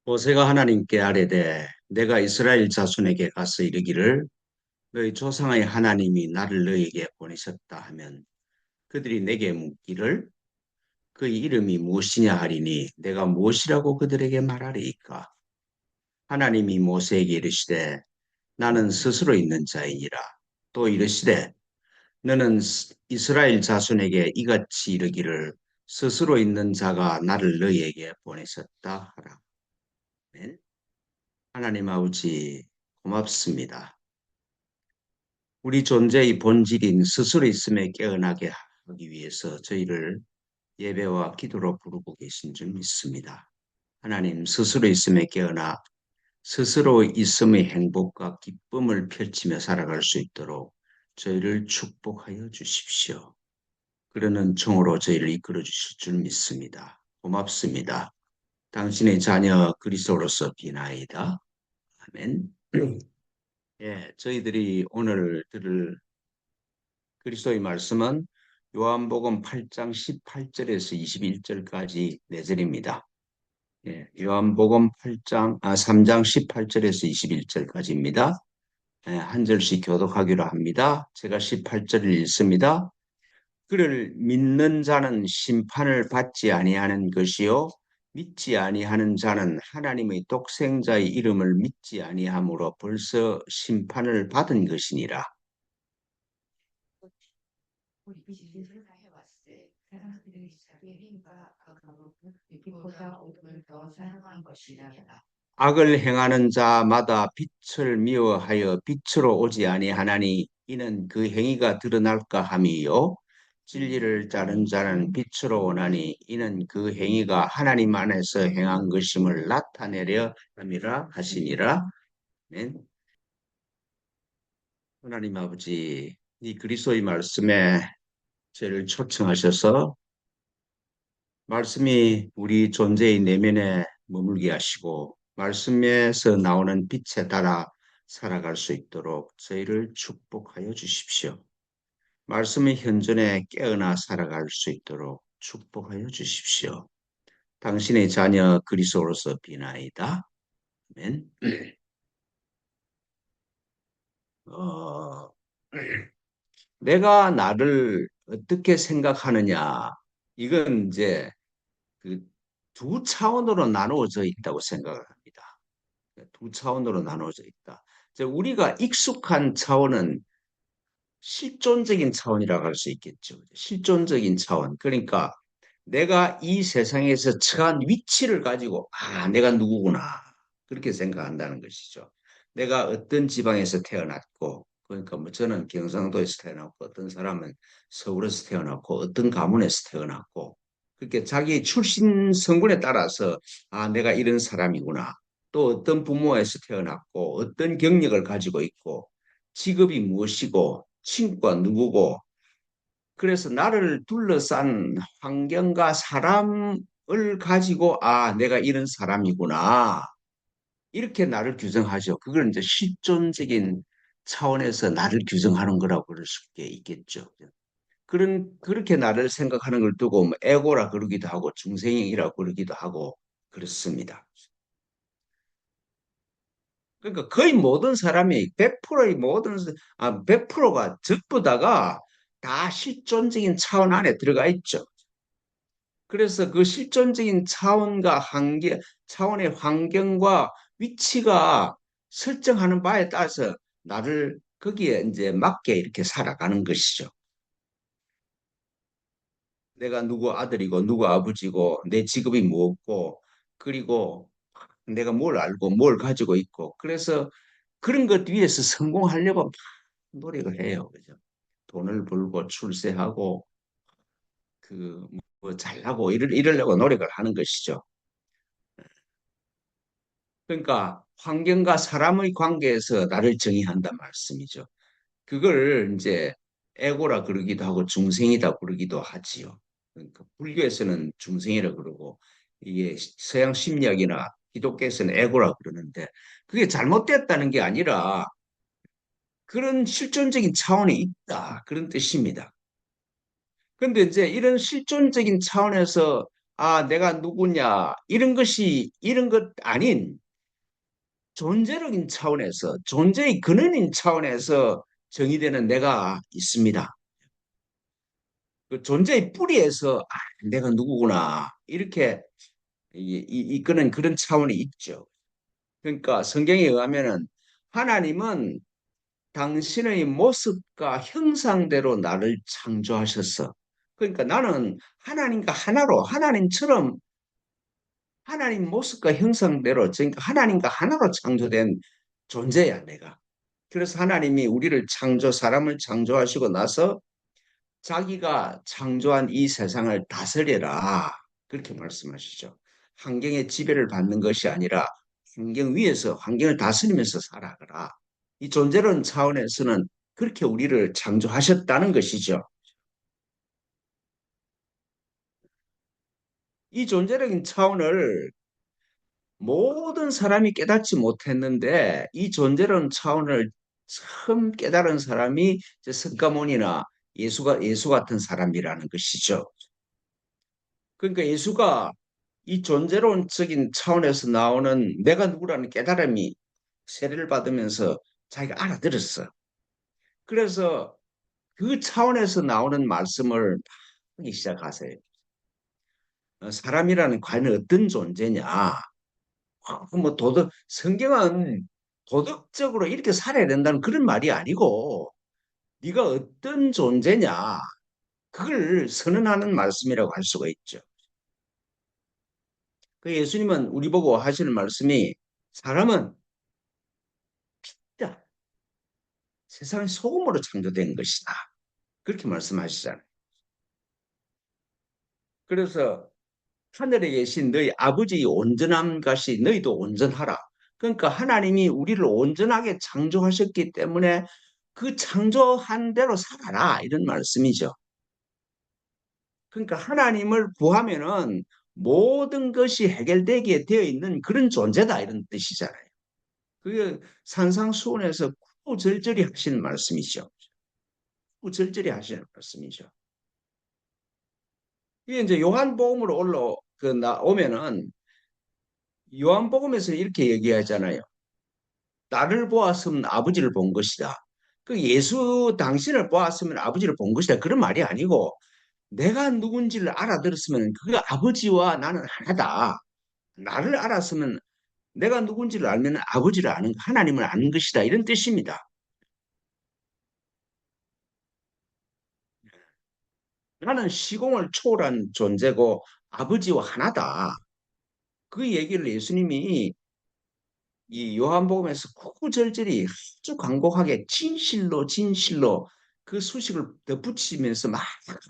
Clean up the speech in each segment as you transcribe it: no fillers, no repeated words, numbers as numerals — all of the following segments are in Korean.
모세가 하나님께 아뢰되 내가 이스라엘 자손에게 가서 이르기를 너희 조상의 하나님이 나를 너희에게 보내셨다 하면 그들이 내게 묻기를 그의 이름이 무엇이냐 하리니 내가 무엇이라고 그들에게 말하리이까. 하나님이 모세에게 이르시되 나는 스스로 있는 자이니라. 또 이르시되 너는 이스라엘 자손에게 이같이 이르기를 스스로 있는 자가 나를 너희에게 보내셨다 하라. 아멘. 하나님 아버지 고맙습니다. 우리 존재의 본질인 스스로 있음에 깨어나게 하기 위해서 저희를 예배와 기도로 부르고 계신 줄 믿습니다. 하나님 스스로 있음에 깨어나 스스로 있음의 행복과 기쁨을 펼치며 살아갈 수 있도록 저희를 축복하여 주십시오. 그러는 종으로 저희를 이끌어 주실 줄 믿습니다. 고맙습니다. 당신의 자녀 그리스도로서 비나이다. 아멘. 예, 저희들이 오늘 들을 그리스도의 말씀은 요한복음 8장 18절에서 21절까지 네 절입니다. 예, 요한복음 3장 18절에서 21절까지입니다. 예, 한 절씩 교독하기로 합니다. 제가 18절을 읽습니다. 그를 믿는 자는 심판을 받지 아니하는 것이요 믿지 아니하는 자는 하나님의 독생자의 이름을 믿지 아니함으로 벌써 심판을 받은 것이니라. 우리 비즈니스를 다 해봤을 때 사람들이 자기의 힘과 악함을 빛보다 어둠을 더 사랑한 것이라. 악을 행하는 자마다 빛을 미워하여 빛으로 오지 아니하나니 이는 그 행위가 드러날까 함이요 진리를 따른 자는 빛으로 오나니 이는 그 행위가 하나님 안에서 행한 것임을 나타내려 함이라 하시니라. 아멘. 하나님 아버지, 이 그리스도의 말씀에 저를 초청하셔서 말씀이 우리 존재의 내면에 머물게 하시고 말씀에서 나오는 빛에 따라 살아갈 수 있도록 저희를 축복하여 주십시오. 말씀의 현존에 깨어나 살아갈 수 있도록 축복하여 주십시오. 당신의 자녀 그리스도로서 비나이다. 아멘. 어, 내가 나를 어떻게 생각하느냐. 이건 이제 그 두 차원으로 나누어져 있다고 생각을 합니다. 두 차원으로 나누어져 있다. 이제 우리가 익숙한 차원은 실존적인 차원이라고 할 수 있겠죠. 실존적인 차원. 그러니까 내가 이 세상에서 처한 위치를 가지고 내가 누구구나. 그렇게 생각한다는 것이죠. 내가 어떤 지방에서 태어났고, 그러니까 뭐 저는 경상도에서 태어났고, 어떤 사람은 서울에서 태어났고, 어떤 가문에서 태어났고, 그렇게 자기 출신 성분에 따라서 내가 이런 사람이구나. 또 어떤 부모에서 태어났고, 어떤 경력을 가지고 있고, 직업이 무엇이고, 친구가 누구고, 그래서 나를 둘러싼 환경과 사람을 가지고 내가 이런 사람이구나. 이렇게 나를 규정하죠. 그걸 이제 실존적인 차원에서 나를 규정하는 거라고 그럴 수 있겠죠. 그렇게 나를 생각하는 걸 두고 뭐 에고라 그러기도 하고 중생이라고 그러기도 하고 그렇습니다. 그러니까 거의 모든 사람이 100%의 모든 100%가 전부 다가 다 실존적인 차원 안에 들어가 있죠. 그래서 그 실존적인 차원의 환경과 위치가 설정하는 바에 따라서 나를 거기에 이제 맞게 이렇게 살아가는 것이죠. 내가 누구 아들이고 누구 아버지고 내 직업이 무엇고 그리고 내가 뭘 알고 뭘 가지고 있고 그래서 그런 것 위해서 성공하려고 막 노력을 해요. 그죠? 돈을 벌고 출세하고 뭐 잘하고 이러려고 노력을 하는 것이죠. 그러니까 환경과 사람의 관계에서 나를 정의한단 말씀이죠. 그걸 이제 에고라 그러기도 하고 중생이다 그러기도 하지요. 그러니까 불교에서는 중생이라 그러고 이게 서양 심리학이나 기독교에서는 에고라 그러는데 그게 잘못됐다는 게 아니라 그런 실존적인 차원이 있다 그런 뜻입니다. 그런데 이제 이런 실존적인 차원에서 아, 내가 누구냐, 이런 것 아닌 존재적인 차원에서, 존재의 근원인 차원에서 정의되는 내가 있습니다. 그 존재의 뿌리에서, 아, 내가 누구구나. 이렇게 이끄는 그런 차원이 있죠. 그러니까 성경에 의하면은 하나님은 당신의 모습과 형상대로 나를 창조하셨어. 그러니까 나는 하나님과 하나로, 하나님 모습과 형상대로, 그러니까 하나님과 하나로 창조된 존재야, 내가. 그래서 하나님이 우리를 사람을 창조하시고 나서 자기가 창조한 이 세상을 다스려라. 그렇게 말씀하시죠. 환경의 지배를 받는 것이 아니라 환경 위에서 환경을 다스리면서 살아가라. 이 존재론 차원에서는 그렇게 우리를 창조하셨다는 것이죠. 이 존재적인 차원을 모든 사람이 깨닫지 못했는데 이 존재론 차원을 처음 깨달은 사람이 이제 석가모니나 예수 같은 사람이라는 것이죠. 그러니까 예수가 이 존재론적인 차원에서 나오는 내가 누구라는 깨달음이 세례를 받으면서 자기가 알아들었어. 그래서 그 차원에서 나오는 말씀을 하기 시작하세요. 사람이라는 과연 어떤 존재냐? 뭐 성경은 도덕적으로 이렇게 살아야 된다는 그런 말이 아니고 네가 어떤 존재냐? 그걸 선언하는 말씀이라고 할 수가 있죠. 그 예수님은 우리 보고 하시는 말씀이 사람은 자, 세상의 소금으로 창조된 것이다. 그렇게 말씀하시잖아요. 그래서 하늘에 계신 너희 아버지의 온전함 같이 너희도 온전하라. 그러니까 하나님이 우리를 온전하게 창조하셨기 때문에 그 창조한 대로 살아라. 이런 말씀이죠. 그러니까 하나님을 구하면은 모든 것이 해결되게 되어 있는 그런 존재다. 이런 뜻이잖아요. 그게 산상수훈에서 구절절히 하시는 말씀이죠. 구절절히 하시는 말씀이죠. 이게 이제 요한복음으로 나오면은 요한복음에서 이렇게 얘기하잖아요. 나를 보았으면 아버지를 본 것이다. 그 예수 당신을 보았으면 아버지를 본 것이다. 그런 말이 아니고 내가 누군지를 알아들었으면 그 아버지와 나는 하나다. 나를 알았으면 내가 누군지를 알면 아버지를 아는 하나님을 아는 것이다. 이런 뜻입니다. 나는 시공을 초월한 존재고 아버지와 하나다. 그 얘기를 예수님이 이 요한복음에서 구구절절히 아주 간곡하게 진실로 진실로 그 수식을 덧붙이면서 막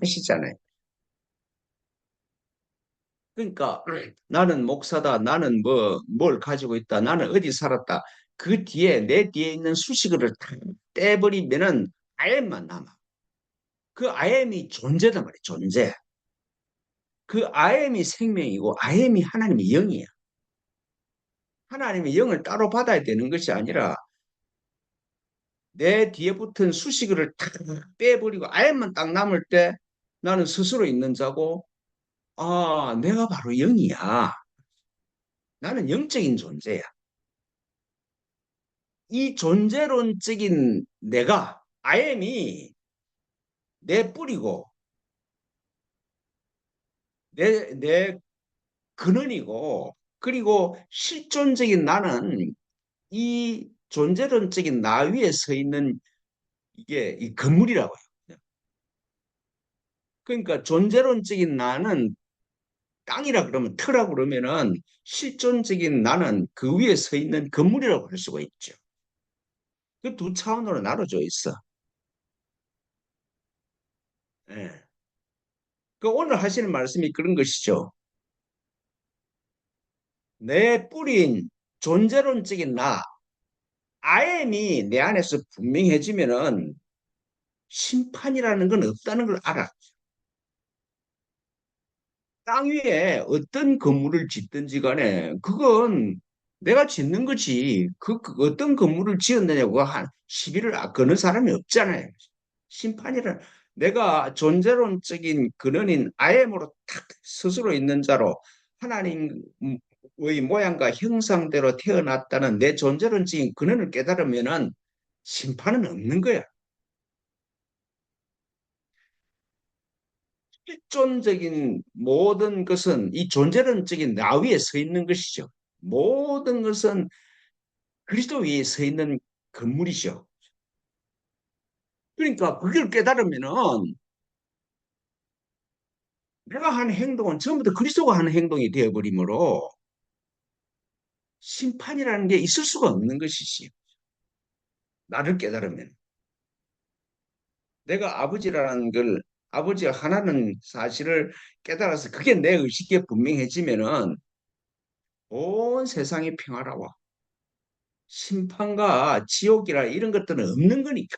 하시잖아요. 그러니까 나는 목사다, 나는 뭘 가지고 있다, 나는 어디 살았다. 그 뒤에 내 뒤에 있는 수식어를 다 떼버리면은 아엠만 남아. 그 아엠이 존재단 말이에요. 존재. 그 아엠이 생명이고 아엠이 하나님의 영이야. 하나님의 영을 따로 받아야 되는 것이 아니라 내 뒤에 붙은 수식어를 탁 빼버리고 아예만 딱 남을 때 나는 스스로 있는 자고, 아, 내가 바로 영이야. 나는 영적인 존재야. 이 존재론적인 내가, 아엠이 내 뿌리고, 내 근원이고, 그리고 실존적인 나는 이 존재론적인 나 위에 서 있는 이게 이 건물이라고요. 그러니까 존재론적인 나는 땅이라 그러면 터라 그러면은 실존적인 나는 그 위에 서 있는 건물이라고 할 수가 있죠. 그 두 차원으로 나눠져 있어. 예. 그 오늘 하시는 말씀이 그런 것이죠. 내 뿌리인 존재론적인 나, 아엠이 내 안에서 분명해지면은 심판이라는 건 없다는 걸 알아. 땅 위에 어떤 건물을 짓든지 간에 그건 내가 짓는 거지. 그 어떤 건물을 지었느냐고 한 시비를 거는 사람이 없잖아요. 심판이란 내가 존재론적인 근원인 아엠으로 탁 스스로 있는 자로 하나님의 모양과 형상대로 태어났다는 내 존재론적인 근원을 깨달으면은 심판은 없는 거야. 실존적인 모든 것은 이 존재론적인 나 위에 서 있는 것이죠. 모든 것은 그리스도 위에 서 있는 건물이죠. 그러니까 그걸 깨달으면은 내가 하는 행동은 전부 다 그리스도가 하는 행동이 되어버리므로 심판이라는 게 있을 수가 없는 것이지. 나를 깨달으면. 내가 아버지라는 걸, 아버지가 하나는 사실을 깨달아서 그게 내 의식에 분명해지면은 온 세상이 평화로워. 심판과 지옥이라 이런 것들은 없는 거니까.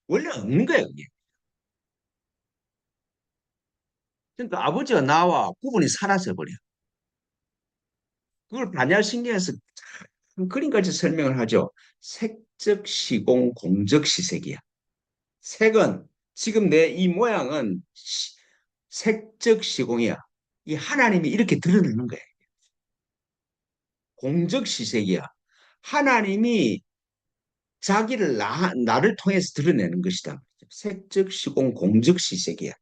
원래 없는 거야, 그게. 그러니까 아버지와 나와 구분이 사라져 버려. 그걸 반야신경에서 그림까지 설명을 하죠. 색적 시공, 공적 시색이야. 색은 지금 내 이 모양은 색적 시공이야. 이 하나님이 이렇게 드러내는 거야. 공적 시색이야. 하나님이 자기를 나를 통해서 드러내는 것이다. 색적 시공, 공적 시색이야.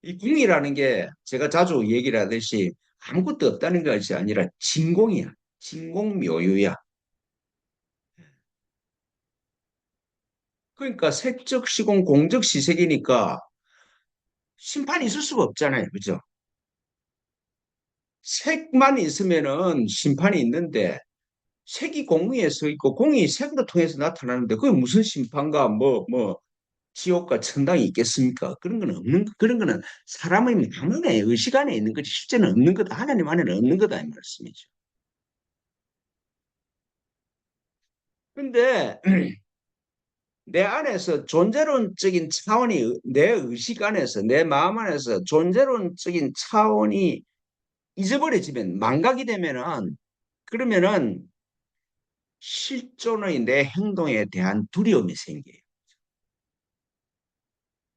이 궁이라는 게 제가 자주 얘기를 하듯이 아무것도 없다는 것이 아니라 진공이야. 진공묘유야. 그러니까 색적 시공, 공적 시색이니까 심판이 있을 수가 없잖아요. 그죠? 색만 있으면은 심판이 있는데 색이 공위에 서 있고 공이 색으로 통해서 나타나는데 그게 무슨 심판과 뭐 지옥과 천당이 있겠습니까? 그런 건 없는 그런 거는 사람의 마음에 의식 안에 있는 거지 실제는 없는 거다. 하나님 안에는 없는 거다 이 말씀이죠. 근데 내 안에서 존재론적인 차원이 내 의식 안에서 내 마음 안에서 존재론적인 차원이 잊어버려지면 망각이 되면은 그러면은 실존의 내 행동에 대한 두려움이 생겨요.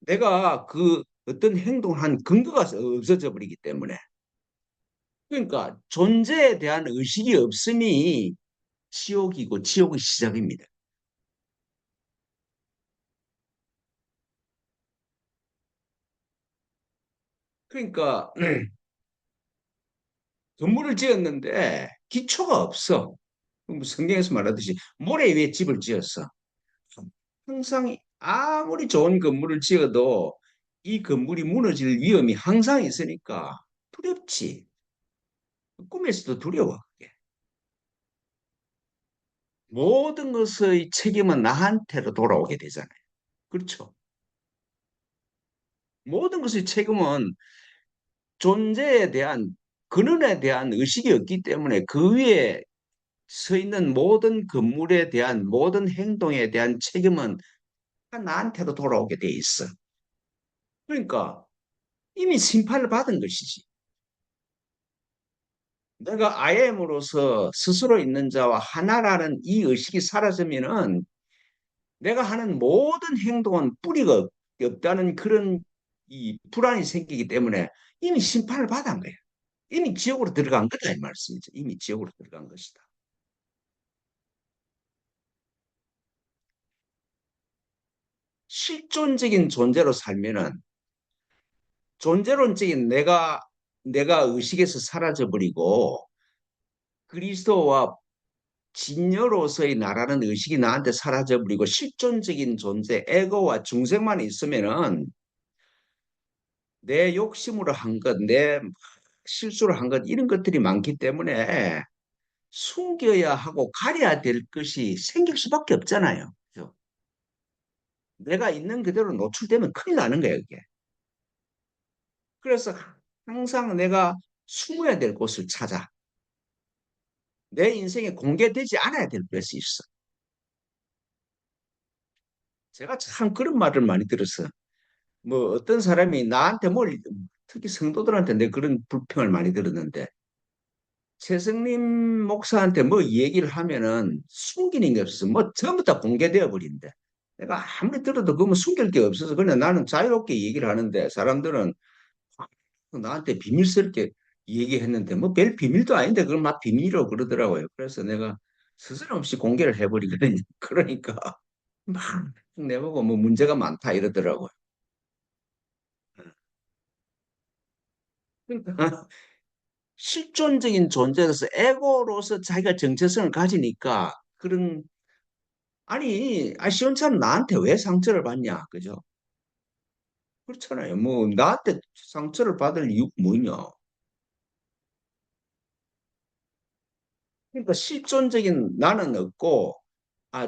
내가 그 어떤 행동을 한 근거가 없어져 버리기 때문에. 그러니까 존재에 대한 의식이 없음이 지옥이고 지옥의 시작입니다. 그러니까 건물을 지었는데 기초가 없어. 성경에서 말하듯이 모래 위에 집을 지었어. 항상 아무리 좋은 건물을 지어도 이 건물이 무너질 위험이 항상 있으니까 두렵지. 꿈에서도 두려워. 그게. 모든 것의 책임은 나한테로 돌아오게 되잖아요. 그렇죠? 모든 것의 책임은 존재에 대한 근원에 대한 의식이 없기 때문에 그 위에 서 있는 모든 건물에 대한 모든 행동에 대한 책임은 다 나한테로 돌아오게 돼 있어. 그러니까 이미 심판을 받은 것이지. 내가 I am으로서 스스로 있는 자와 하나라는 이 의식이 사라지면은 내가 하는 모든 행동은 뿌리가 없다는 그런 이 불안이 생기기 때문에 이미 심판을 받은 거야. 이미 지옥으로 들어간 거다 이 말씀이죠. 이미 지옥으로 들어간 것이다. 실존적인 존재로 살면은 존재론적인 내가 의식에서 사라져 버리고 그리스도와 진여로서의 나라는 의식이 나한테 사라져 버리고 실존적인 존재 에고와 중생만 있으면은 내 욕심으로 한 것, 내 실수로 한 것 이런 것들이 많기 때문에 숨겨야 하고 가려야 될 것이 생길 수밖에 없잖아요. 그죠? 내가 있는 그대로 노출되면 큰일 나는 거예요, 이게. 그래서 항상 내가 숨어야 될 곳을 찾아. 내 인생에 공개되지 않아야 될 것이 있어. 제가 참 그런 말을 많이 들었어. 뭐 어떤 사람이 나한테 뭘 특히 성도들한테 내 그런 불평을 많이 들었는데 최승림 목사한테 뭐 얘기를 하면은 숨기는 게 없어서 뭐 전부 다 공개되어 버린대. 내가 아무리 들어도 그러면 숨길 게 없어서 그냥 나는 자유롭게 얘기를 하는데 사람들은 나한테 비밀스럽게 얘기했는데 뭐 별 비밀도 아닌데 그걸 막 비밀이라고 그러더라고요. 그래서 내가 스스럼없이 공개를 해버리거든요. 그러니까 막 내보고 뭐 문제가 많다 이러더라고요. 그러니까 실존적인 존재로서 에고로서 자기가 정체성을 가지니까 그런 아니 시원찮은 나한테 왜 상처를 받냐 그죠? 그렇잖아요. 뭐 나한테 상처를 받을 이유가 뭐냐? 그러니까 실존적인 나는 없고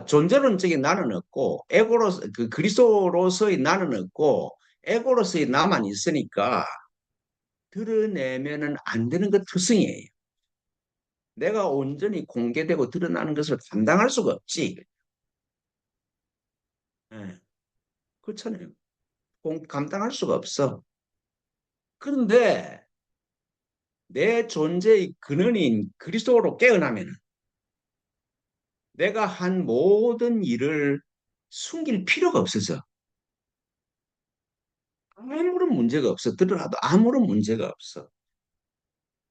존재론적인 나는 없고 에고로 그 그리스도로서의 나는 없고 에고로서의 나만 있으니까 드러내면은 안 되는 것 특성이에요. 내가 온전히 공개되고 드러나는 것을 감당할 수가 없지. 예, 그렇잖아요. 감당할 수가 없어. 그런데 내 존재의 근원인 그리스도로 깨어나면 내가 한 모든 일을 숨길 필요가 없어서 아무런 문제가 없어. 드러나도 아무런 문제가 없어.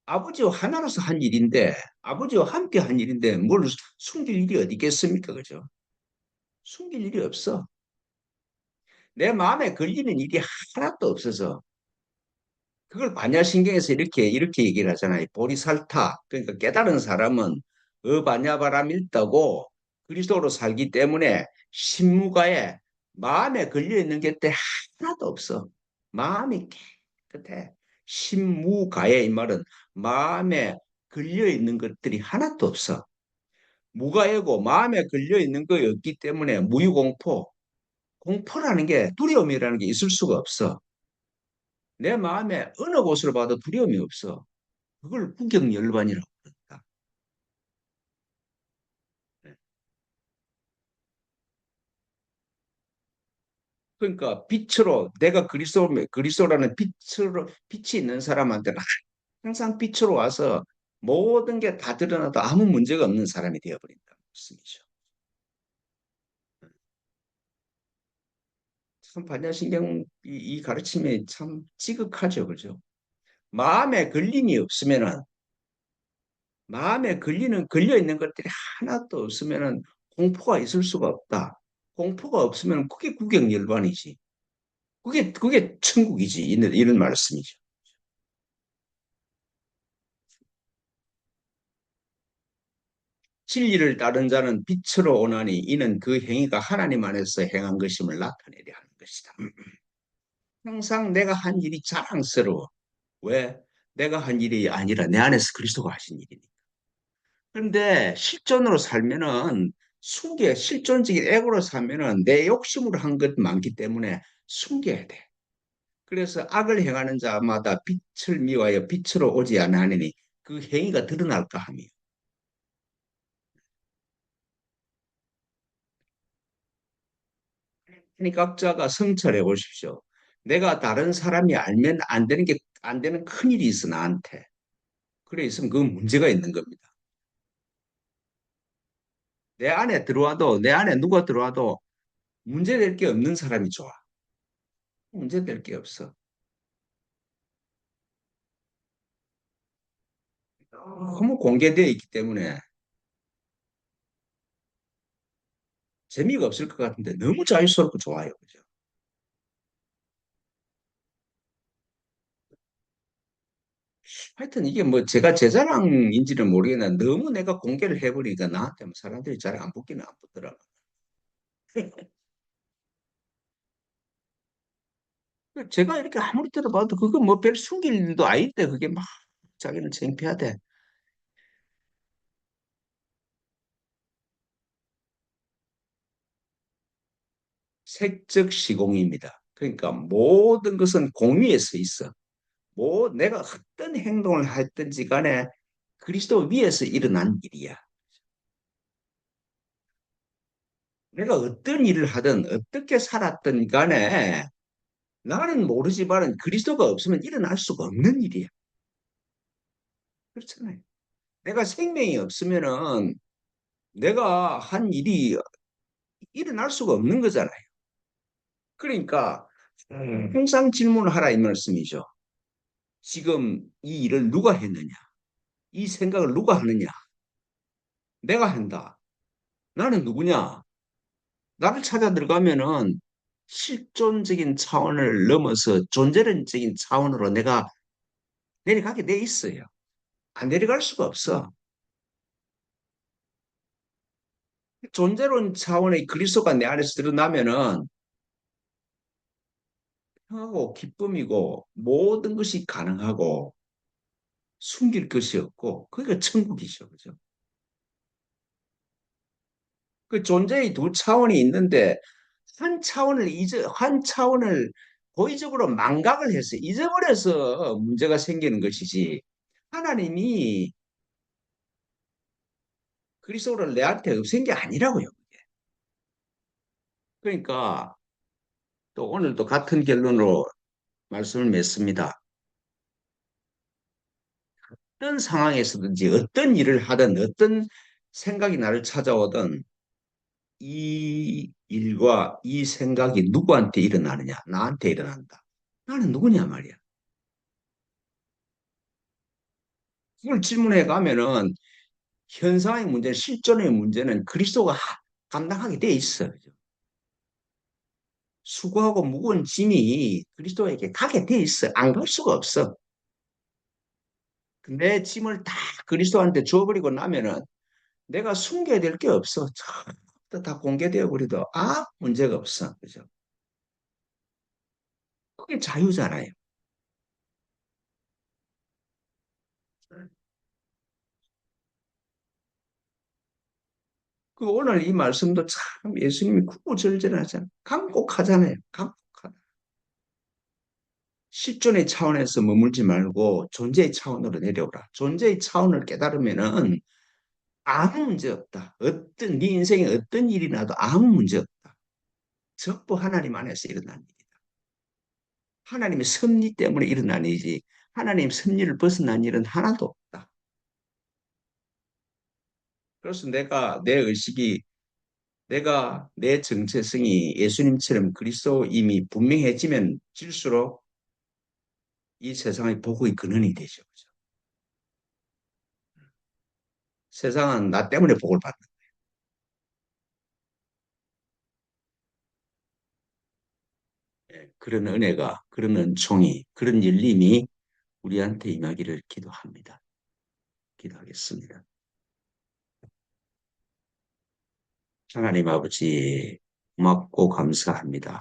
아버지와 하나로서 한 일인데, 아버지와 함께 한 일인데, 뭘 숨길 일이 어디 있겠습니까? 그죠? 숨길 일이 없어. 내 마음에 걸리는 일이 하나도 없어서, 그걸 반야신경에서 이렇게 얘기를 하잖아요. 보리살타. 그러니까 깨달은 사람은 어반야바람 일다고 그리스도로 살기 때문에 신무가에 마음에 걸려 있는 게 하나도 없어. 마음이 깨끗해. 신무가에 이 말은 마음에 걸려 있는 것들이 하나도 없어. 무가이고 마음에 걸려 있는 거 없기 때문에 무유공포. 공포라는 게 두려움이라는 게 있을 수가 없어. 내 마음에 어느 곳을 봐도 두려움이 없어. 그걸 구경열반이라고 그런다. 그러니까 빛으로 내가 그리스도라는 빛으로 빛이 있는 사람한테는 항상 빛으로 와서 모든 게 다 드러나도 아무 문제가 없는 사람이 되어버린다는 말씀이죠. 참 반야신경 이 가르침이 참 지극하죠, 그죠? 마음에 걸림이 없으면은 마음에 걸려 있는 것들이 하나도 없으면은 공포가 있을 수가 없다. 공포가 없으면 그게 구경열반이지. 그게 천국이지. 이런 말씀이죠. 진리를 따른 자는 빛으로 오나니 이는 그 행위가 하나님 안에서 행한 것임을 나타내려 하는 것이다. 항상 내가 한 일이 자랑스러워. 왜? 내가 한 일이 아니라 내 안에서 그리스도가 하신 일이니까. 그런데 실존으로 살면은 실존적인 에고로 살면은 내 욕심으로 한 것 많기 때문에 숨겨야 돼. 그래서 악을 행하는 자마다 빛을 미워하여 빛으로 오지 않으니 그 행위가 드러날까 하며. 이 각자가 성찰해 보십시오. 내가 다른 사람이 알면 안 되는 안 되는 큰 일이 있어 나한테. 그래 있으면 그 문제가 있는 겁니다. 내 안에 누가 들어와도 문제될 게 없는 사람이 좋아. 문제될 게 없어. 너무 공개되어 있기 때문에 재미가 없을 것 같은데 너무 자유스럽고 좋아요. 그죠? 하여튼 이게 뭐 제가 제 자랑인지는 모르겠는데 너무 내가 공개를 해버리니까 나한테 뭐 사람들이 잘 안 붙기는 안 붙더라고. 제가 이렇게 아무리 들어봐도 그거 뭐 별 숨길 일도 아닌데 그게 막 자기는 창피하대. 색적 시공입니다. 그러니까 모든 것은 공위에 서 있어. 뭐 내가 어떤 행동을 했든지 간에 그리스도 위에서 일어난 일이야. 내가 어떤 일을 하든 어떻게 살았든 간에 나는 모르지만은 그리스도가 없으면 일어날 수가 없는 일이야. 그렇잖아요. 내가 생명이 없으면은 내가 한 일이 일어날 수가 없는 거잖아요. 그러니까 항상 질문을 하라 이 말씀이죠. 지금 이 일을 누가 했느냐? 이 생각을 누가 하느냐? 내가 한다. 나는 누구냐? 나를 찾아 들어가면은 실존적인 차원을 넘어서 존재론적인 차원으로 내가 내려가게 돼 있어요. 안 내려갈 수가 없어. 존재론 차원의 그리스도가 내 안에서 드러나면은 평하고 기쁨이고 모든 것이 가능하고 숨길 것이 없고 그게 천국이죠. 그죠? 그 존재의 두 차원이 있는데 한 차원을 고의적으로 망각을 해서 잊어버려서 문제가 생기는 것이지. 하나님이 그리스도를 내한테 없앤 게 아니라고요. 그러니까 또 오늘도 같은 결론으로 말씀을 맺습니다. 어떤 상황에서든지 어떤 일을 하든 어떤 생각이 나를 찾아오든 이 일과 이 생각이 누구한테 일어나느냐? 나한테 일어난다. 나는 누구냐 말이야. 그걸 질문해 가면은 현상의 문제는 실존의 문제는 그리스도가 감당하게 돼 있어. 수고하고 무거운 짐이 그리스도에게 가게 돼 있어. 안 갈 수가 없어. 내 짐을 다 그리스도한테 줘버리고 나면은 내가 숨겨야 될 게 없어. 다 공개되어 버리도 문제가 없어. 그죠? 그게 자유잖아요. 그 오늘 이 말씀도 참 예수님이 구구절절하잖아요. 강곡하잖아요. 강곡하다. 실존의 차원에서 머물지 말고 존재의 차원으로 내려오라. 존재의 차원을 깨달으면은 아무 문제 없다. 네 인생에 어떤 일이 나도 아무 문제 없다. 전부 하나님 안에서 일어난 일이다. 하나님의 섭리 때문에 일어난 일이지. 하나님 섭리를 벗어난 일은 하나도 없다. 그래서 내가 내 정체성이 예수님처럼 그리스도임이 분명해지면 질수록 이 세상의 복의 근원이 되죠. 그죠? 세상은 나 때문에 복을 받는 그런 은혜가, 그런 은총이, 그런 열림이 우리한테 임하기를 기도합니다. 기도하겠습니다. 하나님 아버지, 고맙고 감사합니다.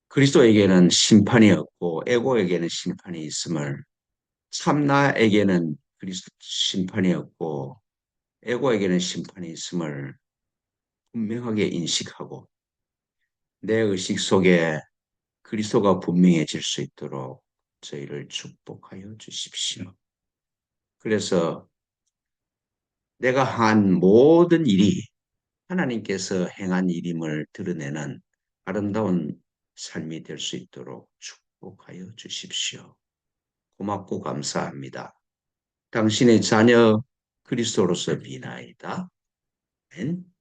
그리스도에게는 심판이 없고 에고에게는 심판이 있음을 참나에게는 그리스도 심판이 없고 에고에게는 심판이 있음을 분명하게 인식하고 내 의식 속에 그리스도가 분명해질 수 있도록 저희를 축복하여 주십시오. 그래서 내가 한 모든 일이 하나님께서 행한 일임을 드러내는 아름다운 삶이 될 수 있도록 축복하여 주십시오. 고맙고 감사합니다. 당신의 자녀 그리스도로서 비나이다. 아멘.